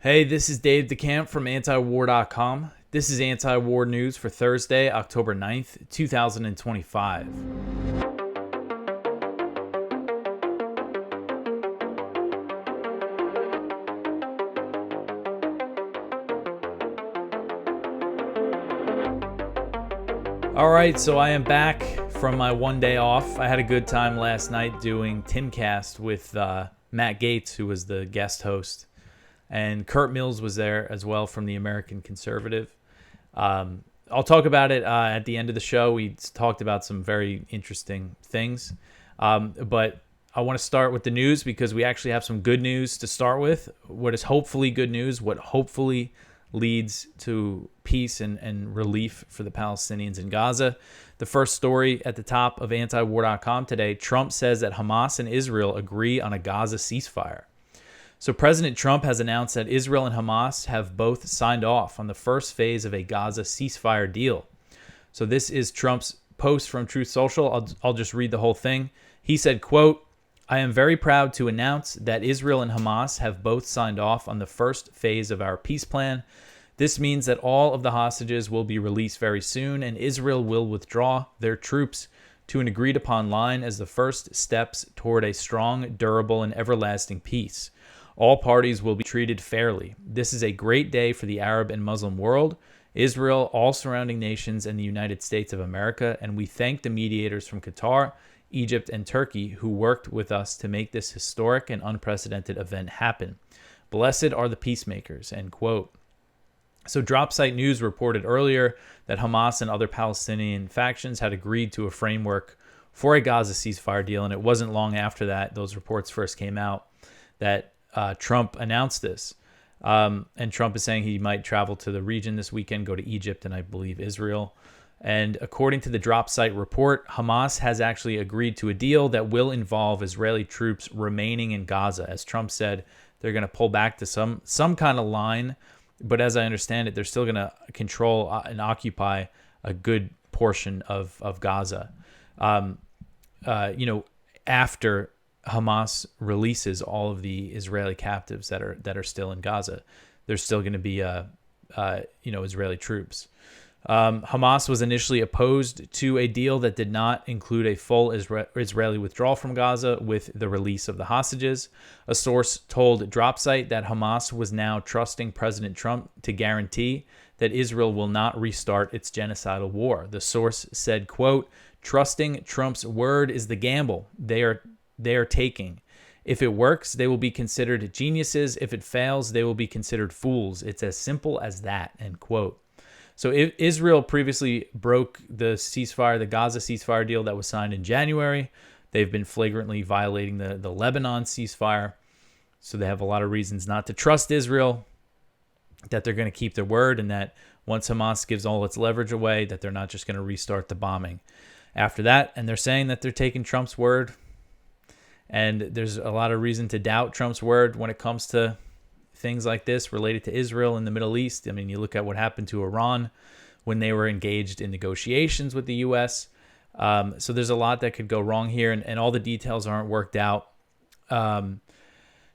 Hey, this is Dave DeCamp from antiwar.com. This is anti-war news for Thursday, October 9th, 2025. All right, so I am back from my one day off. I had a good time last night doing Timcast with Matt Gaetz, who was the guest host. And Kurt Mills was there as well from the American Conservative. I'll talk about it at the end of the show. We talked about some very interesting things. But I want to start with the news because we actually have some good news to start with. What is hopefully good news, what hopefully leads to peace and relief for the Palestinians in Gaza. The first story at the top of antiwar.com today, Trump says that Hamas and Israel agree on a Gaza ceasefire. So President Trump has announced that Israel and Hamas have both signed off on the first phase of a Gaza ceasefire deal. So this is Trump's post from Truth Social. I'll just read the whole thing. He said, quote, "I am very proud to announce that Israel and Hamas have both signed off on the first phase of our peace plan. This means that all of the hostages will be released very soon, and Israel will withdraw their troops to an agreed upon line as the first steps toward a strong, durable, and everlasting peace. All parties will be treated fairly. This is a great day for the Arab and Muslim world, Israel, all surrounding nations, and the United States of America, and we thank the mediators from Qatar, Egypt, and Turkey who worked with us to make this historic and unprecedented event happen. Blessed are the peacemakers," end quote. So Dropsite News reported earlier that Hamas and other Palestinian factions had agreed to a framework for a Gaza ceasefire deal, and it wasn't long after that, those reports first came out, that Trump announced this. And Trump is saying he might travel to the region this weekend, go to Egypt, and I believe Israel. And according to the Dropsite report, Hamas has actually agreed to a deal that will involve Israeli troops remaining in Gaza. As Trump said, they're going to pull back to some kind of line. But as I understand it, they're still going to control and occupy a good portion of Gaza. After Hamas releases all of the Israeli captives that are still in Gaza, there's still going to be Israeli troops. Hamas was initially opposed to a deal that did not include a full Israeli withdrawal from Gaza with the release of the hostages. A source told Dropsite that Hamas was now trusting President Trump to guarantee that Israel will not restart its genocidal war. The source said, quote, "Trusting Trump's word is the gamble they are taking. If it works, they will be considered geniuses. If it fails, they will be considered fools. It's as simple as that," end quote. So Israel previously broke the ceasefire, the Gaza ceasefire deal that was signed in January. They've been flagrantly violating the Lebanon ceasefire. So they have a lot of reasons not to trust Israel, that they're going to keep their word, and that once Hamas gives all its leverage away, that they're not just going to restart the bombing after that. And they're saying that they're taking Trump's word. And there's a lot of reason to doubt Trump's word when it comes to things like this related to Israel in the Middle East. I mean, you look at what happened to Iran when they were engaged in negotiations with the U.S. So there's a lot that could go wrong here, and all the details aren't worked out. And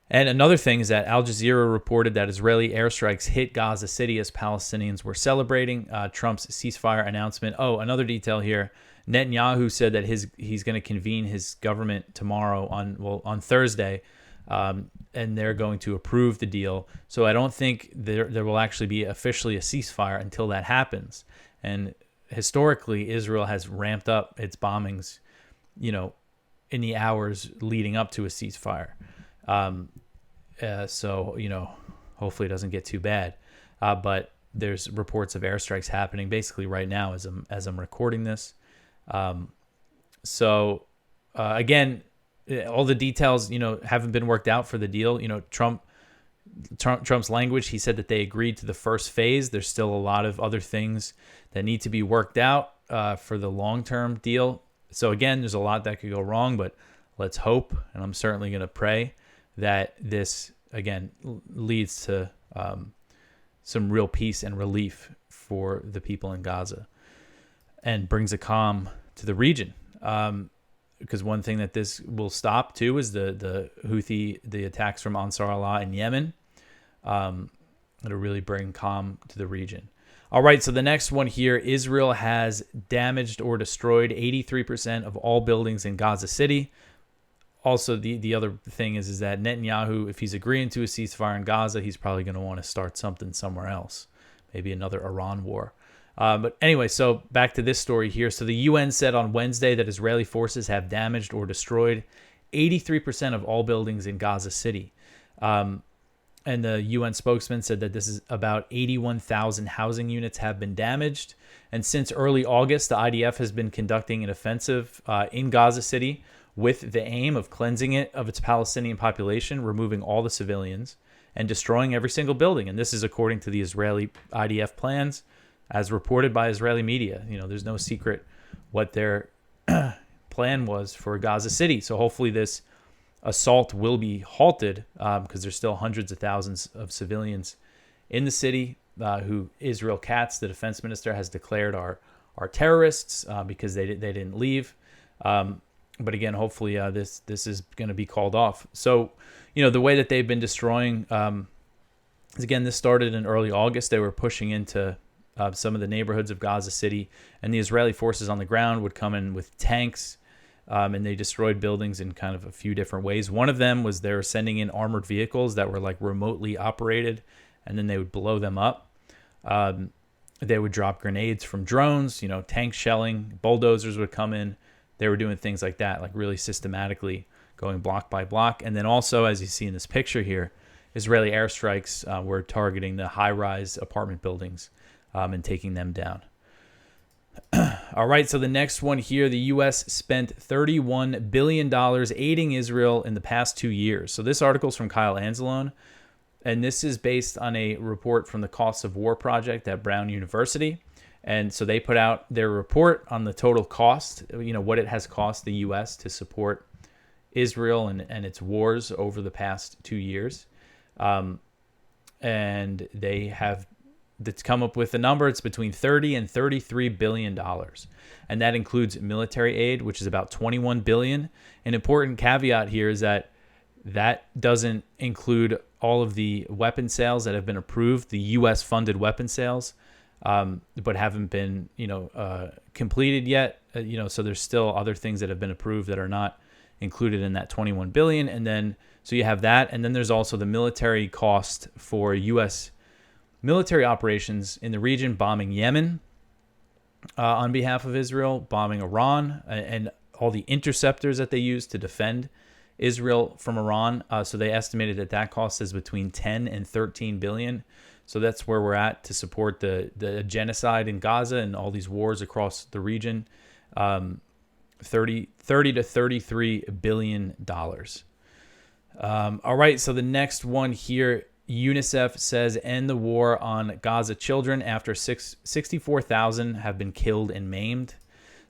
another thing is that Al Jazeera reported that Israeli airstrikes hit Gaza City as Palestinians were celebrating Trump's ceasefire announcement. Oh, another detail here. Netanyahu said that he's going to convene his government tomorrow on Thursday, and they're going to approve the deal. So I don't think there will actually be officially a ceasefire until that happens. And historically, Israel has ramped up its bombings, in the hours leading up to a ceasefire. So hopefully it doesn't get too bad. But there's reports of airstrikes happening basically right now as I'm recording this. Again, all the details, haven't been worked out for the deal. Trump's language, he said that they agreed to the first phase. There's still a lot of other things that need to be worked out for the long-term deal. So again, there's a lot that could go wrong, but let's hope, and I'm certainly going to pray that this, again, leads to some real peace and relief for the people in Gaza and brings a calm to the region. Because one thing that this will stop too is the Houthi, the attacks from Ansar Allah in Yemen. It'll really bring calm to the region. All right, so the next one here, Israel has damaged or destroyed 83% of all buildings in Gaza City. Also, the other thing is that Netanyahu, if he's agreeing to a ceasefire in Gaza, he's probably going to want to start something somewhere else, maybe another Iran war. But anyway, so back to this story here. So the UN said on Wednesday that Israeli forces have damaged or destroyed 83% of all buildings in Gaza City. And the UN spokesman said that this is about 81,000 housing units have been damaged. And since early August, the IDF has been conducting an offensive in Gaza City with the aim of cleansing it of its Palestinian population, removing all the civilians, and destroying every single building. And this is according to the Israeli IDF plans, as reported by Israeli media. You know, there's no secret what their plan was for Gaza City. So hopefully this assault will be halted because there's still hundreds of thousands of civilians in the city who Israel Katz, the defense minister, has declared are terrorists because they didn't leave. But again, hopefully this is going to be called off. So, you know, the way that they've been destroying, is again, this started in early August. They were pushing into some of the neighborhoods of Gaza City, and the Israeli forces on the ground would come in with tanks, and they destroyed buildings in kind of a few different ways. One of them was they were sending in armored vehicles that were like remotely operated, and then they would blow them up. They would drop grenades from drones, you know, tank shelling, bulldozers would come in. They were doing things like that, like really systematically going block by block. And then also, as you see in this picture here, Israeli airstrikes were targeting the high-rise apartment buildings and taking them down. All right, so the next one here, the U.S. spent $31 billion aiding Israel in the past 2 years. So this article is from Kyle Anzalone, and this is based on a report from the Costs of War Project at Brown University. And so they put out their report on the total cost, you know, what it has cost the U.S. to support Israel and its wars over the past 2 years. And they have come up with a number. It's between $30 and $33 billion. And that includes military aid, which is about $21 billion. An important caveat here is that doesn't include all of the weapon sales that have been approved, the U.S. funded weapon sales. But haven't been, completed yet. So there's still other things that have been approved that are not included in that $21 billion. And then, so you have that. And then there's also the military cost for U.S. military operations in the region, bombing Yemen on behalf of Israel, bombing Iran, and all the interceptors that they use to defend Israel from Iran. So they estimated that cost is between 10 and 13 billion. So that's where we're at to support the genocide in Gaza and all these wars across the region. $30 to $33 billion. All right, so the next one here, UNICEF says end the war on Gaza children after 64,000 have been killed and maimed.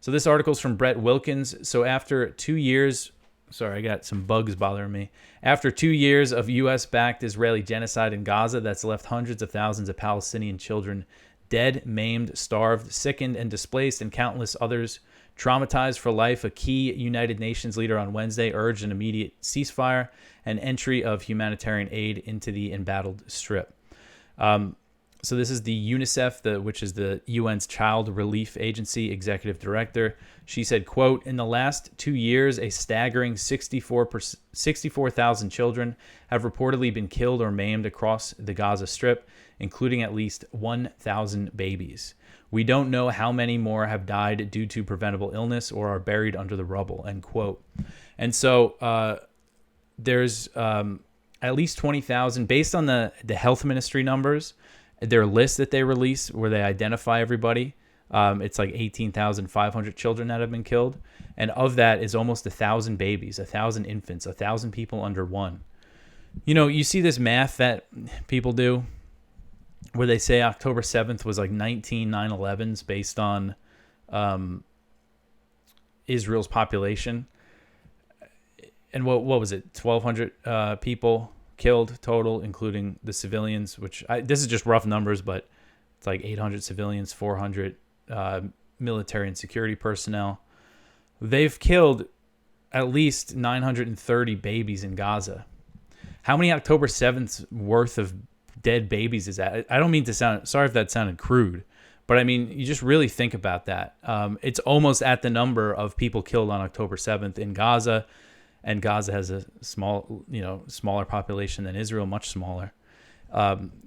So this article is from Brett Wilkins. So after 2 years... Sorry, I got some bugs bothering me. After 2 years of U.S.-backed Israeli genocide in Gaza that's left hundreds of thousands of Palestinian children dead, maimed, starved, sickened, and displaced, and countless others traumatized for life, a key United Nations leader on Wednesday urged an immediate ceasefire and entry of humanitarian aid into the embattled Strip. So this is the UNICEF, which is the UN's Child Relief Agency executive director. She said, quote, in the last 2 years, a staggering 64,000 children have reportedly been killed or maimed across the Gaza Strip, including at least 1,000 babies. We don't know how many more have died due to preventable illness or are buried under the rubble, end quote. And so there's at least 20,000, based on the health ministry numbers, their list that they release where they identify everybody. It's like 18,500 children that have been killed. And of that is almost 1,000 babies, 1,000 infants, 1,000 people under one. You see this math that people do where they say October 7th was like 19 9/11s based on Israel's population. And what was it? 1,200 people killed total, including the civilians, this is just rough numbers, but it's like 800 civilians, 400 military and security personnel. They've killed at least 930 babies in Gaza. How many October 7th worth of dead babies is at. I don't mean to sound, sorry if that sounded crude, but I mean, you just really think about that. It's almost at the number of people killed on October 7th in Gaza, and Gaza has a smaller population than Israel, much smaller.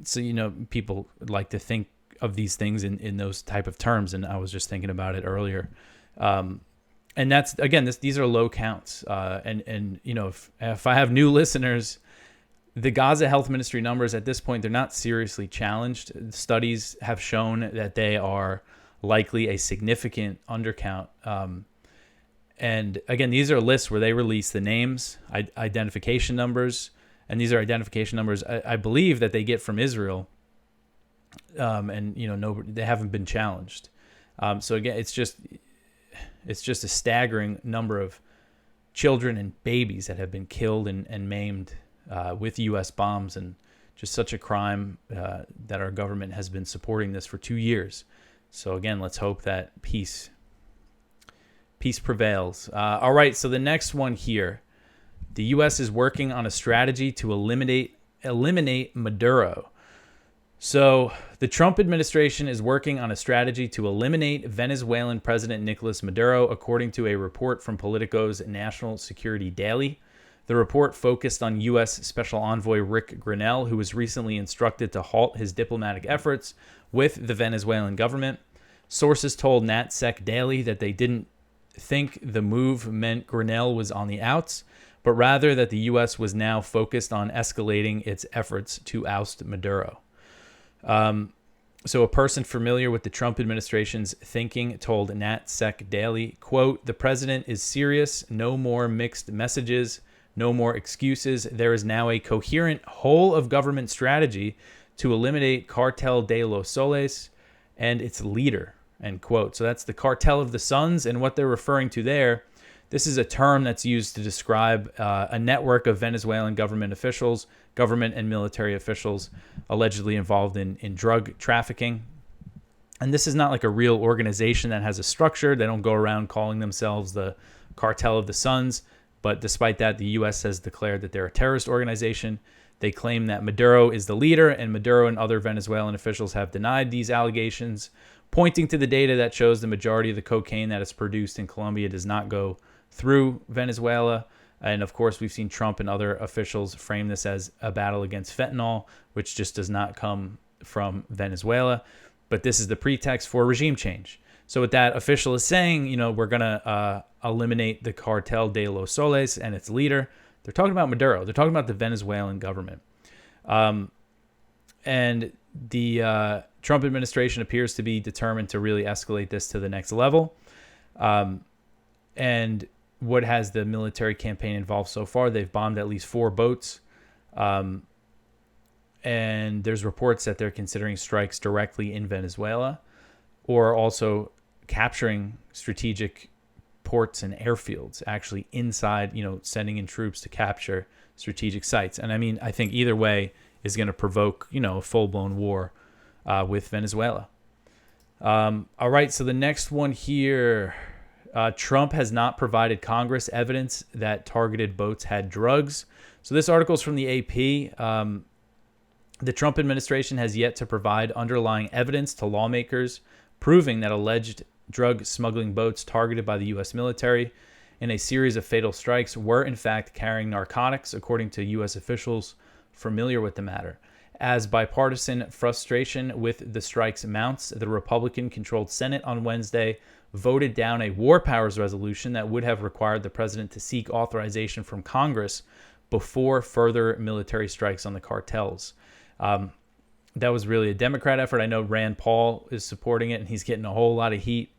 So, people like to think of these things in those type of terms, and I was just thinking about it earlier. And that's, again, these are low counts. And if I have new listeners, the Gaza Health Ministry numbers at this point, they're not seriously challenged. Studies have shown that they are likely a significant undercount. And again, these are lists where they release the names, identification numbers, and these are identification numbers I believe that they get from Israel. And they haven't been challenged. So again, it's just a staggering number of children and babies that have been killed and maimed with U.S. bombs, and just such a crime that our government has been supporting this for 2 years. So again, let's hope that peace prevails. All right, so the next one here, the U.S. is working on a strategy to eliminate Maduro. So the Trump administration is working on a strategy to eliminate Venezuelan President Nicolas Maduro, according to a report from Politico's National Security Daily. The report focused on U.S. Special Envoy Rick Grenell, who was recently instructed to halt his diplomatic efforts with the Venezuelan government. Sources told NatSec Daily that they didn't think the move meant Grenell was on the outs, but rather that the U.S. was now focused on escalating its efforts to oust Maduro. So a person familiar with the Trump administration's thinking told NatSec Daily, quote, "The president is serious. No more mixed messages. No more excuses. There is now a coherent whole of government strategy to eliminate Cartel de los Soles and its leader," end quote. So that's the Cartel of the Suns, and what they're referring to there, this is a term that's used to describe a network of Venezuelan government and military officials allegedly involved in drug trafficking. And this is not like a real organization that has a structure. They don't go around calling themselves the Cartel of the Suns. But despite that, the U.S. has declared that they're a terrorist organization. They claim that Maduro is the leader, and Maduro and other Venezuelan officials have denied these allegations, pointing to the data that shows the majority of the cocaine that is produced in Colombia does not go through Venezuela. And of course, we've seen Trump and other officials frame this as a battle against fentanyl, which just does not come from Venezuela. But this is the pretext for regime change. So what that official is saying, we're going to eliminate the Cartel de los Soles and its leader. They're talking about Maduro. They're talking about the Venezuelan government. And the Trump administration appears to be determined to really escalate this to the next level. And what has the military campaign involved so far? They've bombed at least 4 boats. And there's reports that they're considering strikes directly in Venezuela, or also capturing strategic ports and airfields, actually inside, sending in troops to capture strategic sites. And I mean, I think either way is going to provoke, a full-blown war with Venezuela. All right, so the next one here, Trump has not provided Congress evidence that targeted boats had drugs. So this article is from the AP. The Trump administration has yet to provide underlying evidence to lawmakers proving that alleged drug smuggling boats targeted by the U.S. military in a series of fatal strikes were in fact carrying narcotics, according to U.S. officials familiar with the matter. As bipartisan frustration with the strikes mounts, the Republican-controlled Senate on Wednesday voted down a war powers resolution that would have required the president to seek authorization from Congress before further military strikes on the cartels. That was really a Democrat effort. I know Rand Paul is supporting it, and he's getting a whole lot of heat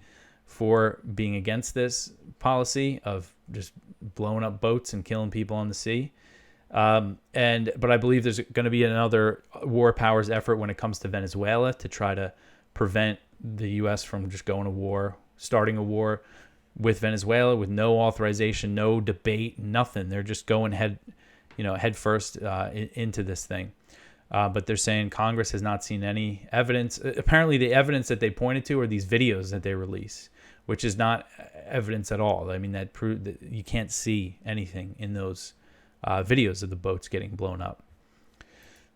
for being against this policy of just blowing up boats and killing people on the sea. But I believe there's going to be another war powers effort when it comes to Venezuela to try to prevent the U.S. from just going to war, starting a war with Venezuela with no authorization, no debate, nothing. They're just going head first into this thing. But they're saying Congress has not seen any evidence. Apparently, the evidence that they pointed to are these videos that they release, which is not evidence at all. I mean, that proved that you can't see anything in those videos of the boats getting blown up.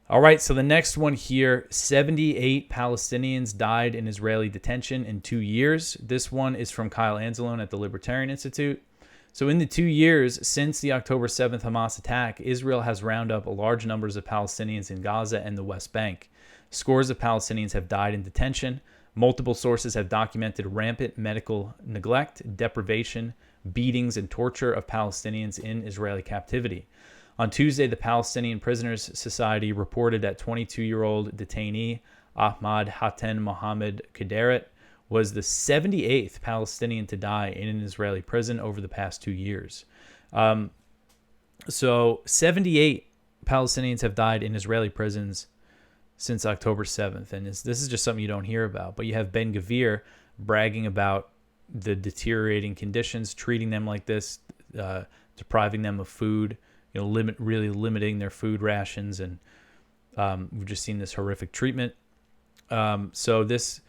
All right, so the next one here, 78 Palestinians died in Israeli detention in 2 years. This one is from Kyle Anzalone at the Libertarian Institute. So in the 2 years since the October 7th Hamas attack, Israel has rounded up large numbers of Palestinians in Gaza and the West Bank. Scores of Palestinians have died in detention. Multiple sources have documented rampant medical neglect, deprivation, beatings, and torture of Palestinians in Israeli captivity. On Tuesday, the Palestinian Prisoners Society reported that 22-year-old detainee Ahmad Hatem Mohammed Kaderet was the 78th Palestinian to die in an Israeli prison over the past 2 years. So 78 Palestinians have died in Israeli prisons since October 7th. And this is just something you don't hear about. But you have Ben Gvir bragging about the deteriorating conditions, treating them like this, depriving them of food, really limiting their food rations. And we've just seen this horrific treatment. So this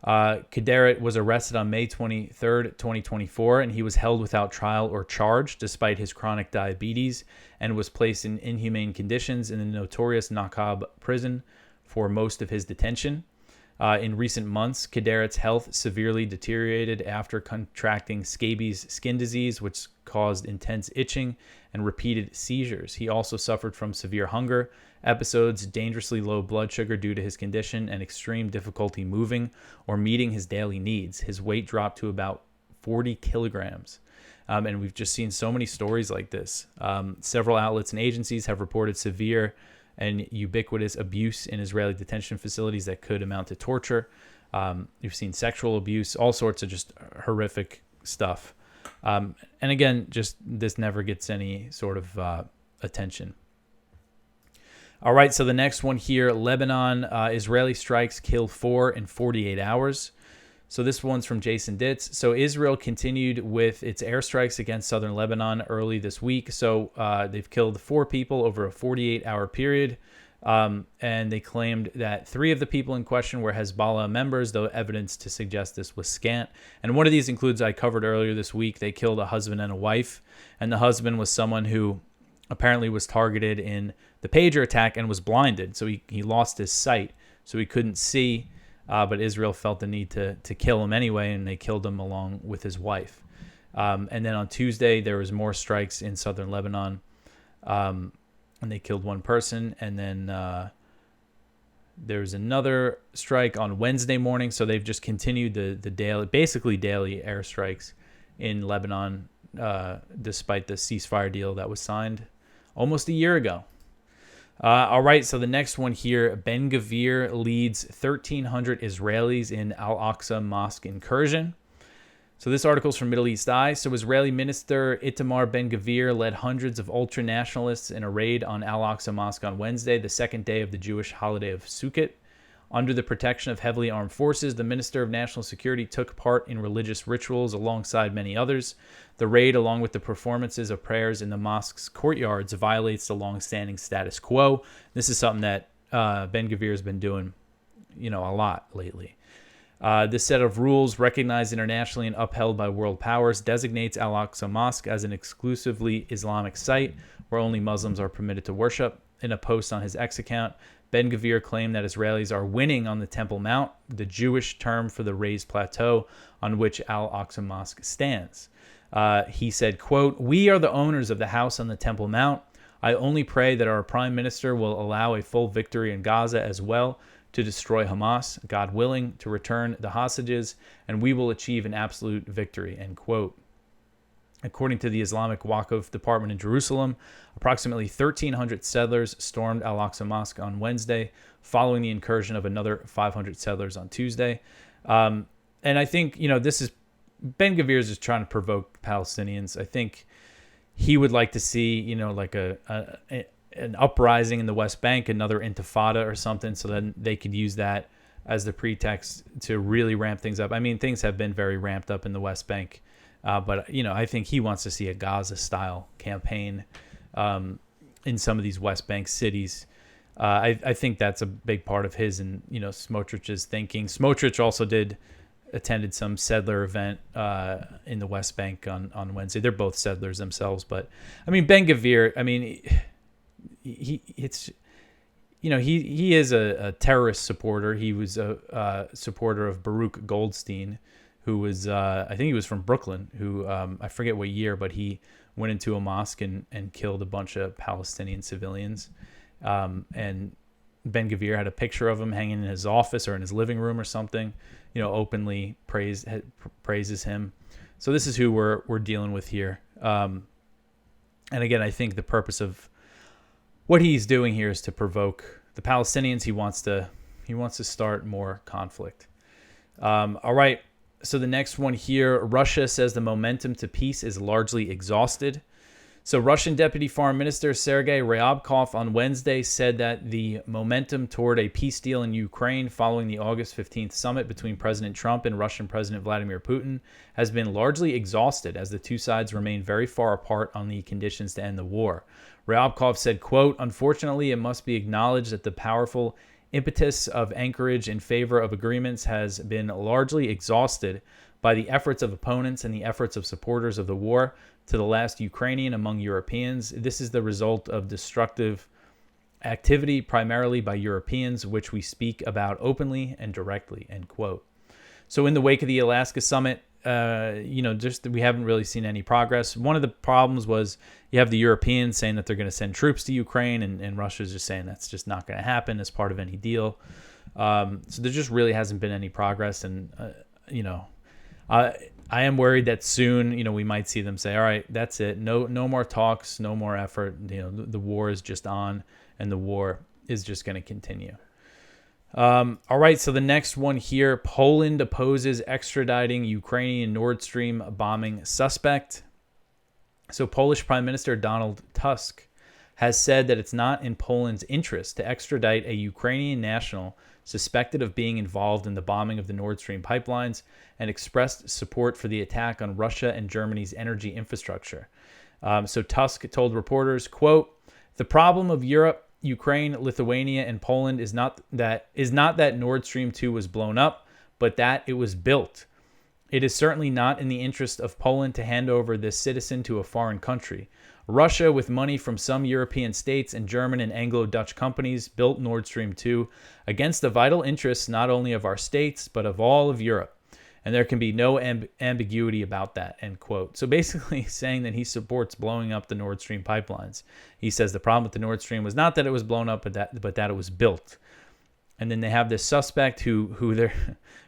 Kaderet was arrested on May 23rd, 2024, and he was held without trial or charge despite his chronic diabetes, and was placed in inhumane conditions in the notorious Naqab prison for most of his detention. In recent months, Kaderet's health severely deteriorated after contracting scabies skin disease, which caused intense itching and repeated seizures. He also suffered from severe hunger episodes, dangerously low blood sugar due to his condition, and extreme difficulty moving or meeting his daily needs. His weight dropped to about 40 kilograms. And we've just seen so many stories like this. Several outlets and agencies have reported severe and ubiquitous abuse in Israeli detention facilities that could amount to torture. You've seen sexual abuse, all sorts of just horrific stuff. And again, just this never gets any sort of attention. All right, so the next one here, Lebanon, Israeli strikes kill 4 in 48 hours. So this one's from Jason Ditz. So Israel continued with its airstrikes against southern Lebanon early this week. So they've killed 4 people over a 48-hour period. And they claimed that 3 of the people in question were Hezbollah members, though evidence to suggest this was scant. And one of these includes, I covered earlier this week, they killed a husband and a wife. And the husband was someone who apparently was targeted in the pager attack and was blinded. So he lost his sight, so he couldn't see. But Israel felt the need to kill him anyway, and they killed him along with his wife. And then on Tuesday, there was more strikes in southern Lebanon, and they killed 1 person. And then there was another strike on Wednesday morning. So they've just continued the basically daily airstrikes in Lebanon, despite the ceasefire deal that was signed almost a year ago. All right, so the next one here, Ben Gvir leads 1,300 Israelis in Al-Aqsa Mosque incursion. So this article is from Middle East Eye. So Israeli Minister Itamar Ben Gvir led hundreds of ultra-nationalists in a raid on Al-Aqsa Mosque on Wednesday, the second day of the Jewish holiday of Sukkot. Under the protection of heavily armed forces, the Minister of National Security took part in religious rituals alongside many others. The raid, along with the performances of prayers in the mosque's courtyards, violates the long-standing status quo. This is something that Ben Gvir has been doing, a lot lately. This set of rules, recognized internationally and upheld by world powers, designates Al-Aqsa Mosque as an exclusively Islamic site where only Muslims are permitted to worship. In a post on his X account, Ben Gvir claimed that Israelis are winning on the Temple Mount, the Jewish term for the raised plateau on which Al-Aqsa Mosque stands. He said, quote, "We are the owners of the house on the Temple Mount. I only pray that our prime minister will allow a full victory in Gaza as well to destroy Hamas, God willing, to return the hostages, and we will achieve an absolute victory," end quote. According to the Islamic Waqf Department in Jerusalem, approximately 1,300 settlers stormed Al-Aqsa Mosque on Wednesday, following the incursion of another 500 settlers on Tuesday. And I think, this is Ben Gvir is just trying to provoke Palestinians. I think he would like to see, like an uprising in the West Bank, another intifada or something, so then they could use that as the pretext to really ramp things up. I mean, things have been very ramped up in the West Bank. But, I think he wants to see a Gaza-style campaign in some of these West Bank cities. I think that's a big part of his and, Smotrich's thinking. Smotrich also attended some settler event in the West Bank on Wednesday. They're both settlers themselves. But, Ben Gvir, he is a terrorist supporter. He was a supporter of Baruch Goldstein, who was, I think he was from Brooklyn, who I forget what year, but he went into a mosque and killed a bunch of Palestinian civilians. And Ben Gvir had a picture of him hanging in his office or in his living room or something, openly praises him. So this is who we're dealing with here. And again, I think the purpose of what he's doing here is to provoke the Palestinians. He wants to start more conflict. All right. So the next one here, Russia says the momentum to peace is largely exhausted. So Russian Deputy Foreign Minister Sergei Ryabkov on Wednesday said that the momentum toward a peace deal in Ukraine following the August 15th summit between President Trump and Russian President Vladimir Putin has been largely exhausted as the two sides remain very far apart on the conditions to end the war. Ryabkov said, quote, "Unfortunately, it must be acknowledged that the powerful impetus of Anchorage in favor of agreements has been largely exhausted by the efforts of opponents and the efforts of supporters of the war to the last Ukrainian among Europeans. This is the result of destructive activity primarily by Europeans, which we speak about openly and directly," end quote. So in the wake of the Alaska summit, we haven't really seen any progress. One of the problems was you have the Europeans saying that they're going to send troops to Ukraine, and Russia's just saying that's just not going to happen as part of any deal. So there just really hasn't been any progress, and I am worried that soon, we might see them say, all right, that's it. No more talks, no more effort. The war is just on, and the war is just going to continue. All right, so the next one here, Poland opposes extraditing Ukrainian Nord Stream bombing suspect. So Polish Prime Minister Donald Tusk has said that it's not in Poland's interest to extradite a Ukrainian national suspected of being involved in the bombing of the Nord Stream pipelines, and expressed support for the attack on Russia and Germany's energy infrastructure. So Tusk told reporters, quote, "The problem of Europe, Ukraine, Lithuania, and Poland is not that Nord Stream 2 was blown up, but that it was built. It is certainly not in the interest of Poland to hand over this citizen to a foreign country. Russia, with money from some European states and German and Anglo-Dutch companies, built Nord Stream 2 against the vital interests not only of our states, but of all of Europe. And there can be no ambiguity about that," end quote. So basically saying that he supports blowing up the Nord Stream pipelines. He says the problem with the Nord Stream was not that it was blown up, but that it was built. And then they have this suspect who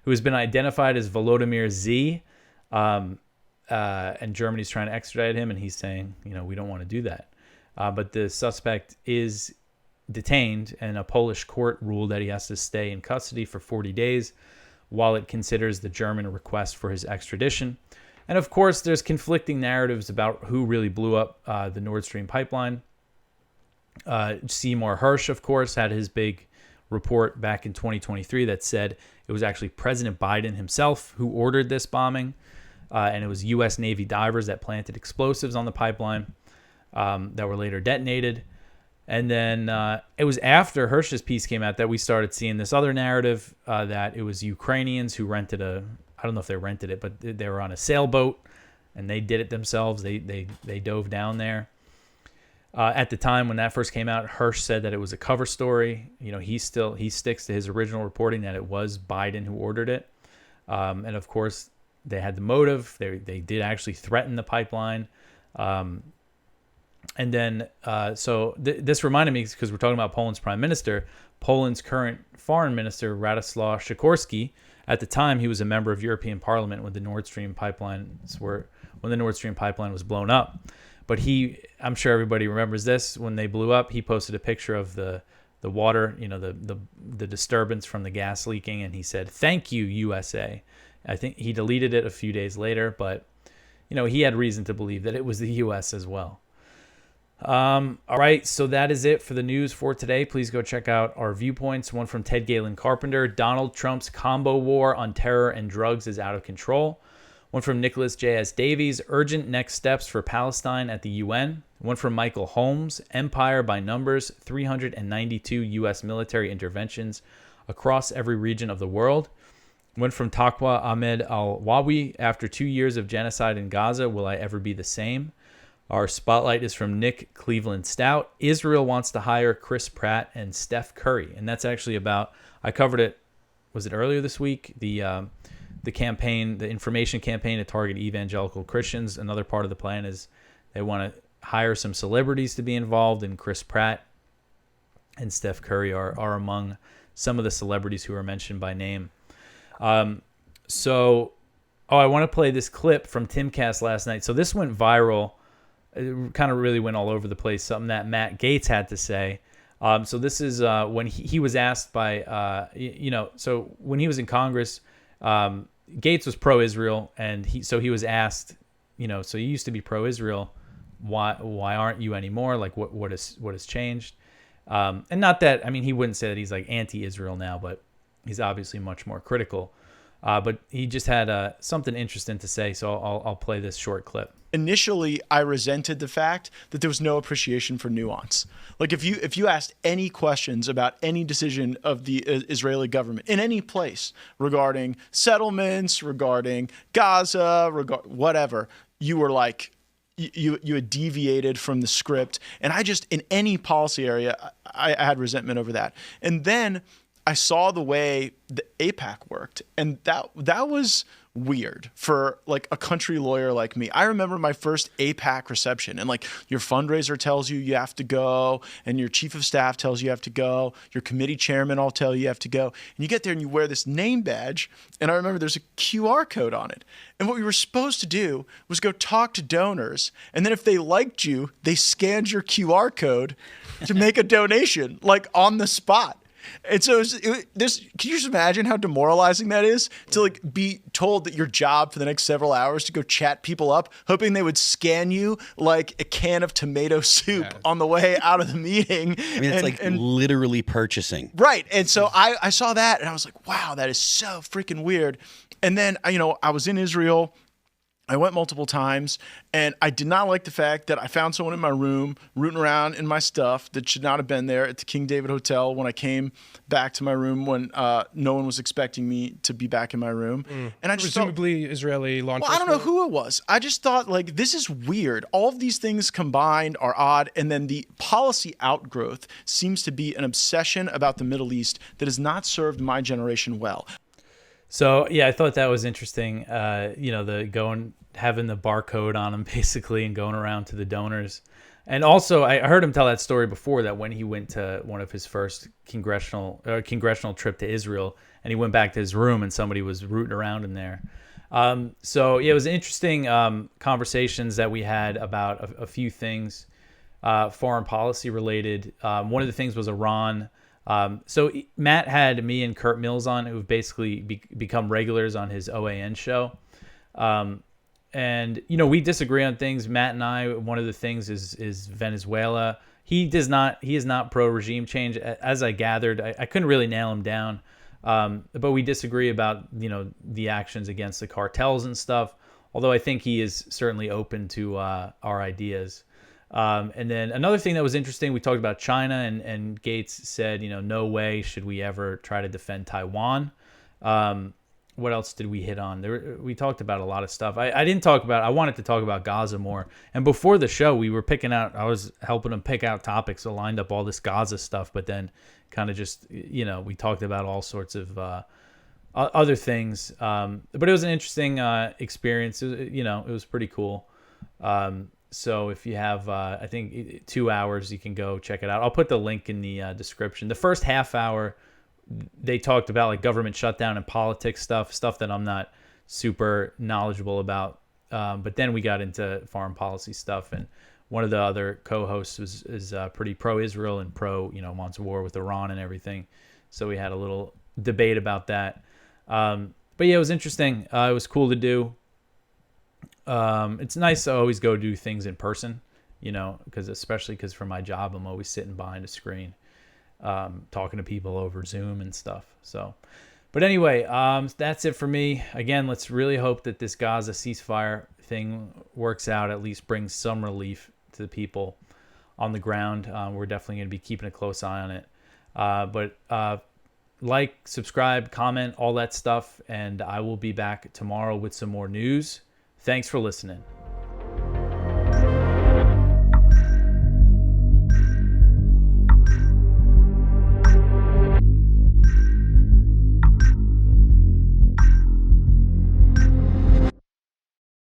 has been identified as Volodymyr Z, and Germany's trying to extradite him, and he's saying, we don't want to do that. But the suspect is detained, and a Polish court ruled that he has to stay in custody for 40 days while it considers the German request for his extradition. And of course, there's conflicting narratives about who really blew up the Nord Stream pipeline. Seymour Hersh, of course, had his big report back in 2023 that said it was actually President Biden himself who ordered this bombing. And it was U.S. Navy divers that planted explosives on the pipeline that were later detonated. And then it was after Hersh's piece came out that we started seeing this other narrative that it was Ukrainians who rented I don't know if they rented it, but they were on a sailboat and they did it themselves. They dove down there. At the time when that first came out, Hersh said that it was a cover story. He sticks to his original reporting that it was Biden who ordered it. And of course, they had the motive. They did actually threaten the pipeline. And then, this reminded me, because we're talking about Poland's prime minister, Poland's current foreign minister, Radoslaw Sikorski. At the time, he was a member of European Parliament when the Nord Stream pipeline was blown up. But I'm sure everybody remembers this. When they blew up, he posted a picture of the water, the disturbance from the gas leaking, and he said, "Thank you, USA." I think he deleted it a few days later, but he had reason to believe that it was the U.S. as well. All right, so that is it for the news for today. Please go check out our viewpoints. One from Ted Galen Carpenter: Donald Trump's combo war on terror and drugs is out of control. One from Nicholas J.S. Davies: urgent next steps for Palestine at the UN. One from Michael Holmes: empire by numbers, 392 U.S. military interventions across every region of the world. One from Taqwa Ahmed Al-Wawi: after 2 years of genocide in Gaza, will I ever be the same? Our spotlight is from Nick Cleveland Stout. Israel wants to hire Chris Pratt and Steph Curry. And that's actually about, I covered it, was it earlier this week? The campaign, the information campaign to target evangelical Christians. Another part of the plan is they want to hire some celebrities to be involved, and Chris Pratt and Steph Curry are among some of the celebrities who are mentioned by name. I want to play this clip from Timcast last night. So this went viral. It kind of really went all over the place, something that Matt Gaetz had to say. So this is when he was asked by, so when he was in Congress, Gaetz was pro-Israel, and he was asked, so you used to be pro-Israel, why aren't you anymore? Like what has changed? And not that, he wouldn't say that he's like anti-Israel now, but he's obviously much more critical. But he just had something interesting to say, so I'll play this short clip. Initially, I resented the fact that there was no appreciation for nuance. Like if you asked any questions about any decision of the Israeli government in any place regarding settlements, regarding Gaza, whatever, you were like, you had deviated from the script. And I just, in any policy area, I had resentment over that. And then I saw the way the AIPAC worked, and that was weird for like a country lawyer like me. I remember my first AIPAC reception, and like your fundraiser tells you have to go, and your chief of staff tells you have to go, your committee chairman all tell you have to go, and you get there and you wear this name badge, and I remember there's a QR code on it. And what we were supposed to do was go talk to donors, and then if they liked you, they scanned your QR code to make a donation, like on the spot. And so can you just imagine how demoralizing that is to like be told that your job for the next several hours to go chat people up, hoping they would scan you like a can of tomato soup on the way out of the meeting. It's literally purchasing. Right. And so I saw that and I was like, wow, that is so freaking weird. And then, I was in Israel. I went multiple times, and I did not like the fact that I found someone in my room rooting around in my stuff that should not have been there at the King David Hotel when I came back to my room when no one was expecting me to be back in my room. And I just presumably Israeli law enforcement. I don't know who it was. I just thought, like, this is weird. All of these things combined are odd, and then the policy outgrowth seems to be an obsession about the Middle East that has not served my generation well. So, yeah, I thought that was interesting, having the barcode on him basically and going around to the donors. And also, I heard him tell that story before, that when he went to one of his first congressional trip to Israel, and he went back to his room and somebody was rooting around in there. It was interesting conversations that we had about a few things, foreign policy related. One of the things was Iran. So Matt had me and Kurt Mills on, who've basically become regulars on his OAN show. We disagree on things. Matt and I, one of the things is Venezuela. He is not pro regime change, as I gathered. I couldn't really nail him down. But we disagree about, the actions against the cartels and stuff. Although I think he is certainly open to our ideas. And then another thing that was interesting, we talked about China, and Gaetz said, no way should we ever try to defend Taiwan. What else did we hit on? We talked about a lot of stuff. I wanted to talk about Gaza more. And before the show, I was helping him pick out topics. So lined up all this Gaza stuff, but then kind of just, we talked about all sorts of other things. But it was an interesting experience. It was pretty cool. So if you have, I think 2 hours, you can go check it out. I'll put the link in the description. The first half hour, they talked about like government shutdown and politics stuff that I'm not super knowledgeable about. But then we got into foreign policy stuff, and one of the other co-hosts is pretty pro-Israel and wants war with Iran and everything. So we had a little debate about that. But yeah, it was interesting. It was cool to do. It's nice to always go do things in person, especially because for my job, I'm always sitting behind a screen, talking to people over Zoom and stuff. So, but anyway, that's it for me. Again, let's really hope that this Gaza ceasefire thing works out, at least brings some relief to the people on the ground. We're definitely going to be keeping a close eye on it. But like, subscribe, comment, all that stuff. And I will be back tomorrow with some more news. Thanks for listening.